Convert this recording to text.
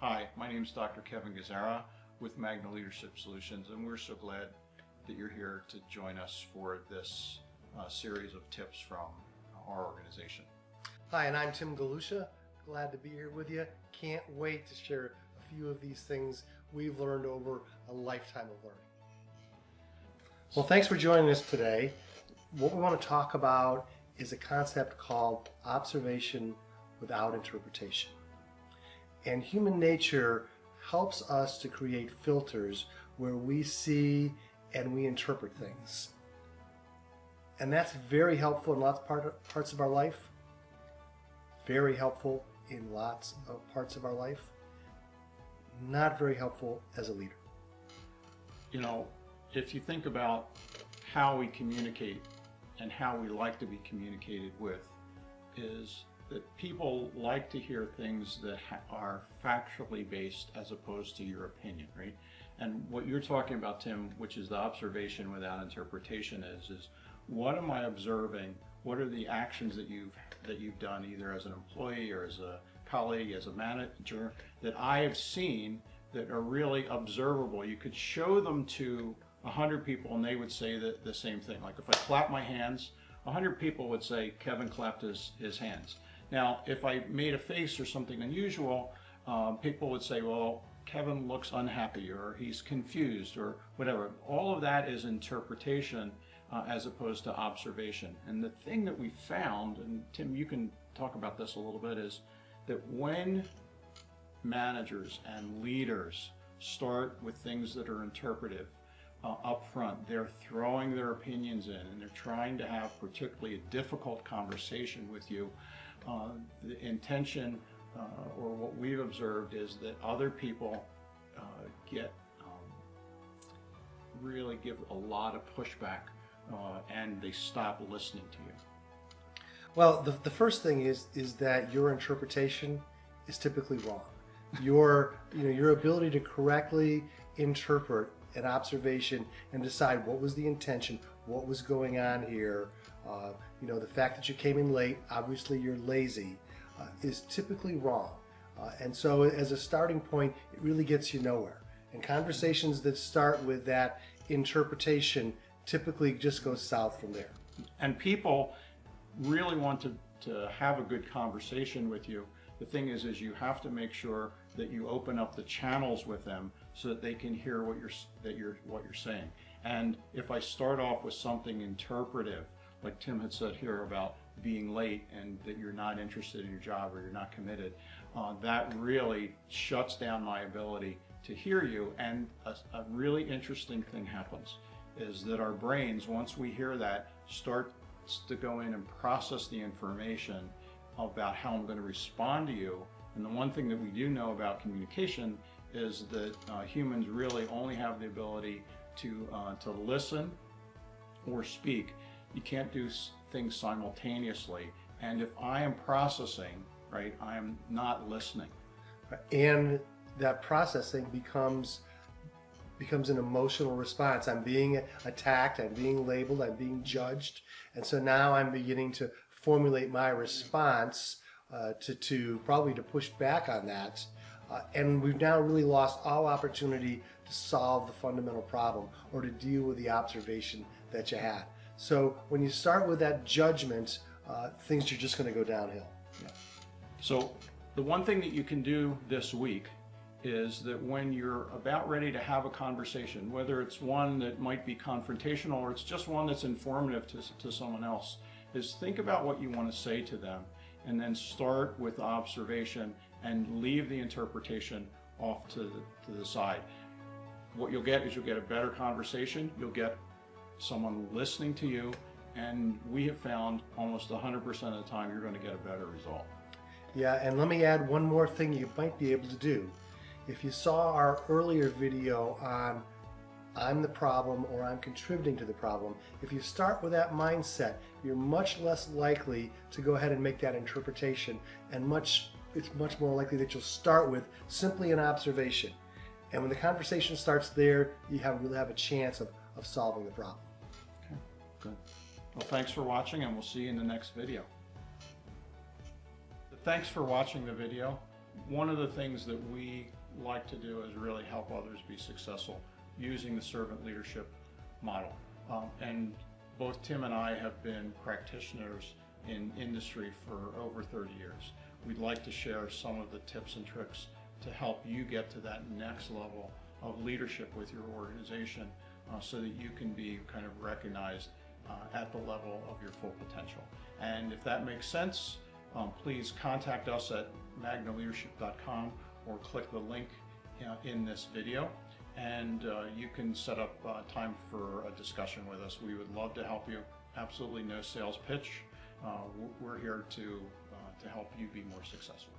Hi, my name is Dr. Kevin Gazzara with Magna Leadership Solutions, and we're so glad that you're here to join us for this series of tips from our organization. Hi, and I'm Tim Galusha. Glad to be here with you. Can't wait to share a few of these things we've learned over a lifetime of learning. Well, thanks for joining us today. What we want to talk about is a concept called observation without interpretation. And human nature helps us to create filters where we see and we interpret things. And that's very helpful in lots of parts of our life. Very helpful in lots of parts of our life. Not very helpful as a leader. You know, if you think about how we communicate and how we like to be communicated with, is that people like to hear things that are factually based as opposed to your opinion, right? And what you're talking about, Tim, which is the observation without interpretation, is what am I observing? What are the actions that you've done, either as an employee or as a colleague, as a manager, that I have seen that are really observable? You could show them to 100 people and they would say the same thing. Like if I clap my hands, 100 people would say Kevin clapped his hands. Now, if I made a face or something unusual, people would say, well, Kevin looks unhappy or he's confused or whatever. All of that is interpretation as opposed to observation. And the thing that we found, and Tim, you can talk about this a little bit, is that when managers and leaders start with things that are interpretive up front, they're throwing their opinions in and they're trying to have particularly a difficult conversation with you. The intention or what we've observed is that other people really give a lot of pushback and they stop listening to you. Well, the first thing is that your interpretation is typically wrong. Your ability to correctly interpret an observation and decide what was the intention, what was going on here. The fact that you came in late, obviously you're lazy, is typically wrong. And so as a starting point, it really gets you nowhere. And conversations that start with that interpretation typically just go south from there. And people really want to have a good conversation with you. The thing is you have to make sure that you open up the channels with them so that they can hear what you're saying. And if I start off with something interpretive, like Tim had said here about being late and that you're not interested in your job or you're not committed, that really shuts down my ability to hear you. And a really interesting thing happens is that our brains, once we hear that, starts to go in and process the information about how I'm going to respond to you. And the one thing that we do know about communication is that humans really only have the ability to listen or speak. You can't do things simultaneously. And if I am processing, right, I am not listening. And that processing becomes an emotional response. I'm being attacked, I'm being labeled, I'm being judged. And so now I'm beginning to formulate my response to push back on that. And we've now really lost all opportunity to solve the fundamental problem or to deal with the observation that you had. So when you start with that judgment, things are just going to go downhill. Yeah. So the one thing that you can do this week is that when you're about ready to have a conversation, whether it's one that might be confrontational or it's just one that's informative to someone else, is think about what you want to say to them and then start with observation and leave the interpretation off to the side. What you'll get is you'll get a better conversation, you'll get someone listening to you, and we have found almost 100% of the time you're going to get a better result. Yeah, and let me add one more thing you might be able to do. If you saw our earlier video on I'm the problem or I'm contributing to the problem, if you start with that mindset, you're much less likely to go ahead and make that interpretation, and it's much more likely that you'll start with simply an observation. And when the conversation starts there, you really have a chance of solving the problem. Okay, good. Well, thanks for watching, and we'll see you in the next video. Thanks for watching the video. one of the things that we like to do is really help others be successful using the servant leadership model. And both Tim and I have been practitioners in industry for over 30 years. We'd like to share some of the tips and tricks to help you get to that next level of leadership with your organization, so that you can be kind of recognized at the level of your full potential. And if that makes sense, please contact us at magnaleadership.com or click the link in this video, and you can set up time for a discussion with us. We would love to help you. Absolutely no sales pitch. We're here to help you be more successful.